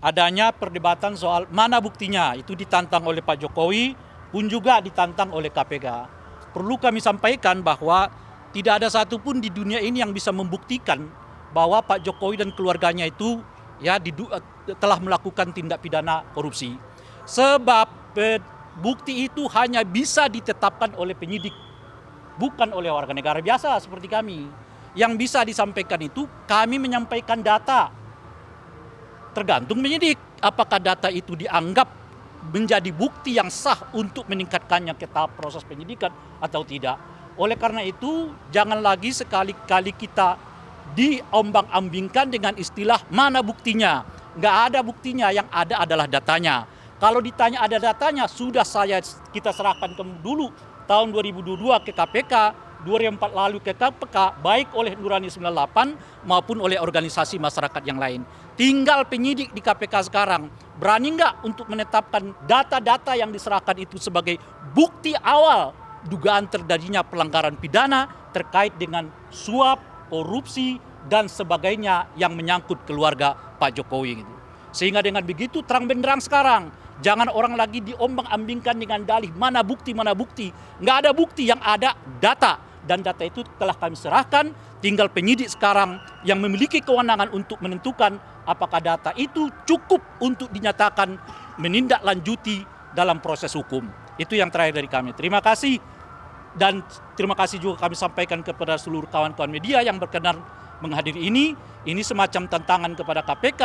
adanya perdebatan soal mana buktinya, itu ditantang oleh Pak Jokowi pun juga ditantang oleh KPK. Perlu kami sampaikan bahwa tidak ada satupun di dunia ini yang bisa membuktikan bahwa Pak Jokowi dan keluarganya itu telah melakukan tindak pidana korupsi. Sebab bukti itu hanya bisa ditetapkan oleh penyidik, bukan oleh warga negara biasa seperti kami. Yang bisa disampaikan itu kami menyampaikan data. Tergantung penyidik apakah data itu dianggap menjadi bukti yang sah untuk meningkatkannya ke tahap proses penyidikan atau tidak. Oleh karena itu jangan lagi sekali-kali kita diombang-ambingkan dengan istilah mana buktinya. Nggak ada buktinya, yang ada adalah datanya. Kalau ditanya ada datanya, sudah kita serahkan dulu tahun 2022 ke KPK, 2004 lalu ke KPK, baik oleh Nurani 98 maupun oleh organisasi masyarakat yang lain. Tinggal penyidik di KPK sekarang, berani nggak untuk menetapkan data-data yang diserahkan itu sebagai bukti awal dugaan terjadinya pelanggaran pidana terkait dengan suap, korupsi, dan sebagainya yang menyangkut keluarga Pak Jokowi gitu. Sehingga dengan begitu terang benderang sekarang, jangan orang lagi diombang-ambingkan dengan dalih mana bukti. Nggak ada bukti, yang ada data. Dan data itu telah kami serahkan, tinggal penyidik sekarang yang memiliki kewenangan untuk menentukan apakah data itu cukup untuk dinyatakan menindaklanjuti dalam proses hukum. Itu yang terakhir dari kami. Terima kasih. Dan terima kasih juga kami sampaikan kepada seluruh kawan-kawan media yang berkenan menghadiri ini. Ini semacam tantangan kepada KPK.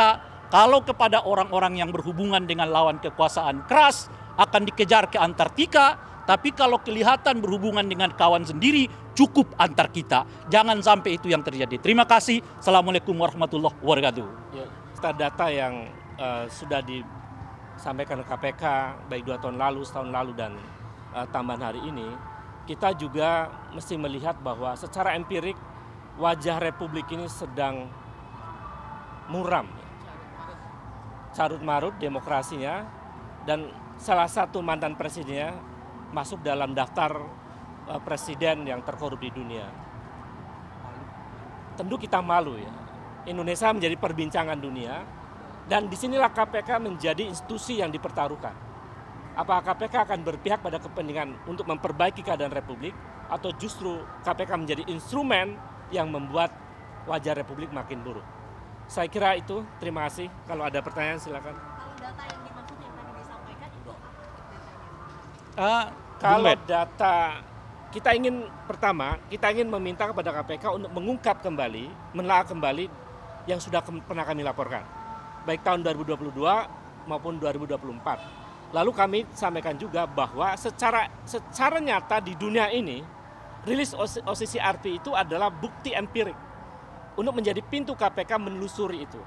Kalau kepada orang-orang yang berhubungan dengan lawan kekuasaan keras akan dikejar ke Antartika, tapi kalau kelihatan berhubungan dengan kawan sendiri cukup antar kita. Jangan sampai itu yang terjadi. Terima kasih. Assalamualaikum warahmatullahi wabarakatuh. Ya, data yang sudah disampaikan KPK baik 2 tahun lalu, setahun lalu dan tambahan hari ini, kita juga mesti melihat bahwa secara empirik wajah Republik ini sedang muram, carut marut demokrasinya, dan salah satu mantan presidennya masuk dalam daftar presiden yang terkorup di dunia. Tentu kita malu ya. Indonesia menjadi perbincangan dunia, dan disinilah KPK menjadi institusi yang dipertaruhkan. Apakah KPK akan berpihak pada kepentingan untuk memperbaiki keadaan Republik, atau justru KPK menjadi instrumen yang membuat wajah Republik makin buruk? Saya kira itu. Terima kasih. Kalau ada pertanyaan silakan. Kalau data yang dimaksud yang tadi disampaikan itu apa Kalau data, kita ingin meminta kepada KPK untuk mengungkap kembali, menelaah kembali yang sudah pernah kami laporkan, baik tahun 2022 maupun 2024. Lalu kami sampaikan juga bahwa secara nyata di dunia ini, rilis OCCRP itu adalah bukti empirik untuk menjadi pintu KPK menelusuri itu.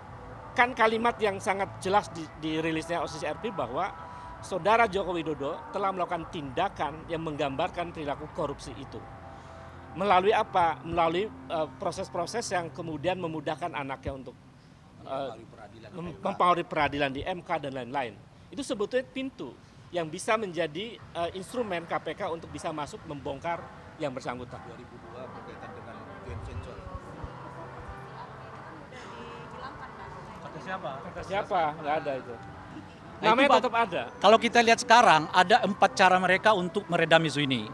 Kan kalimat yang sangat jelas di rilisnya OCCRP bahwa Saudara Joko Widodo telah melakukan tindakan yang menggambarkan perilaku korupsi itu. Melalui apa? Melalui proses-proses yang kemudian memudahkan anaknya untuk mempengaruhi peradilan di MK dan lain-lain. Itu sebetulnya pintu yang bisa menjadi instrumen KPK untuk bisa masuk membongkar yang bersangkutan. 2002 berkaitan dengan joint venture. Kata siapa? Nggak ada itu. Namanya tetap ada. Kalau kita lihat sekarang, ada 4 cara mereka untuk meredam isu ini.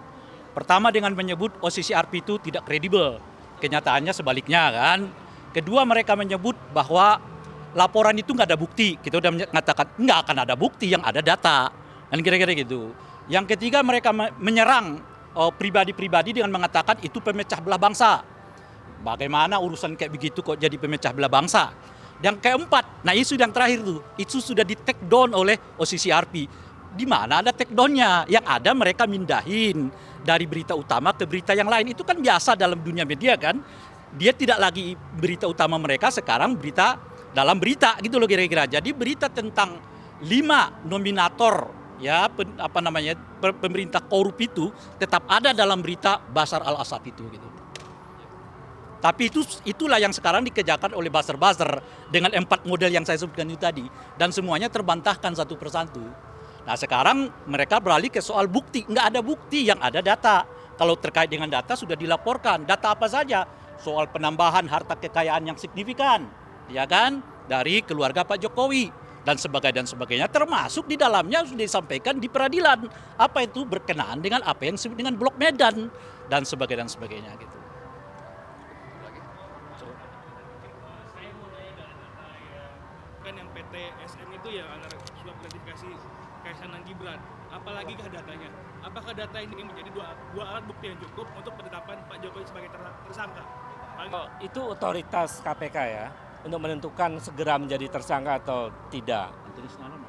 Pertama dengan menyebut OCCRP itu tidak kredibel. Kenyataannya sebaliknya kan. Kedua, mereka menyebut bahwa laporan itu nggak ada bukti. Kita udah mengatakan nggak akan ada bukti, yang ada data. Dan kira-kira gitu. Yang ketiga, mereka menyerang pribadi-pribadi dengan mengatakan itu pemecah belah bangsa. Bagaimana urusan kayak begitu kok jadi pemecah belah bangsa? Yang keempat, nah isu yang terakhir tuh, itu sudah di take down oleh OCCRP. Di mana ada take down-nya? Yang ada mereka mindahin dari berita utama ke berita yang lain. Itu kan biasa dalam dunia media kan. Dia tidak lagi berita utama mereka, sekarang berita dalam berita gitu loh kira-kira. Jadi berita tentang 5 nominator ya pemerintah korup itu tetap ada dalam berita Bashar al-Assad itu gitu. Tapi itulah yang sekarang dikerjakan oleh buzzer-buzzer dengan 4 model yang saya sebutkan itu tadi. Dan semuanya terbantahkan satu persatu. Nah sekarang mereka beralih ke soal bukti. Nggak ada bukti, yang ada data. Kalau terkait dengan data sudah dilaporkan. Data apa saja? Soal penambahan harta kekayaan yang signifikan. Ya kan? Dari keluarga Pak Jokowi. dan sebagainya, termasuk di dalamnya sudah disampaikan di peradilan apa itu berkenaan dengan apa yang disebut dengan blok Medan dan sebagainya gitu. Kan yang PT SM itu ya antara suap gratifikasi Kaisang dan Gibran. Apalagikah datanya? Apakah data ini menjadi dua alat bukti yang cukup untuk penetapan Pak Jokowi sebagai tersangka? Itu otoritas KPK ya untuk menentukan segera menjadi tersangka atau tidak.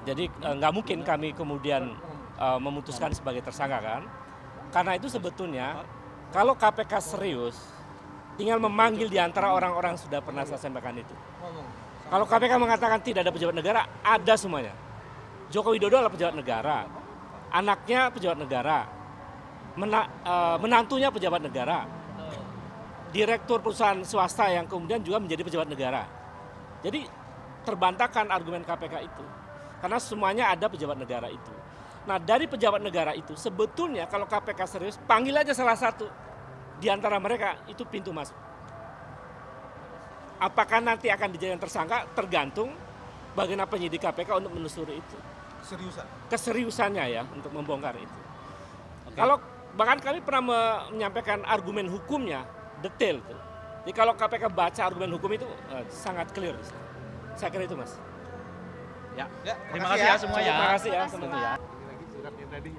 Jadi nggak mungkin kami kemudian memutuskan sebagai tersangka kan. Karena itu sebetulnya kalau KPK serius tinggal memanggil di antara orang-orang yang sudah pernah saya sampaikan itu. Kalau KPK mengatakan tidak ada pejabat negara, ada semuanya. Joko Widodo adalah pejabat negara, anaknya pejabat negara, menantunya pejabat negara, direktur perusahaan swasta yang kemudian juga menjadi pejabat negara. Jadi terbantahkan argumen KPK itu, karena semuanya ada pejabat negara itu. Nah dari pejabat negara itu sebetulnya kalau KPK serius, panggil aja salah satu di antara mereka, itu pintu masuk. Apakah nanti akan dijadikan tersangka tergantung bagaimana penyidik KPK untuk menelusuri itu. Seriusan? Keseriusannya ya untuk membongkar itu. Kalau bahkan kami pernah menyampaikan argumen hukumnya detail tuh. Jadi kalau KPK baca argumen hukum itu sangat clear. Saya kira itu Mas. Ya, Ya, terima kasih ya semuanya. Terima kasih ya. Terima kasih, semuanya. Pak. Lagi suratnya tadi.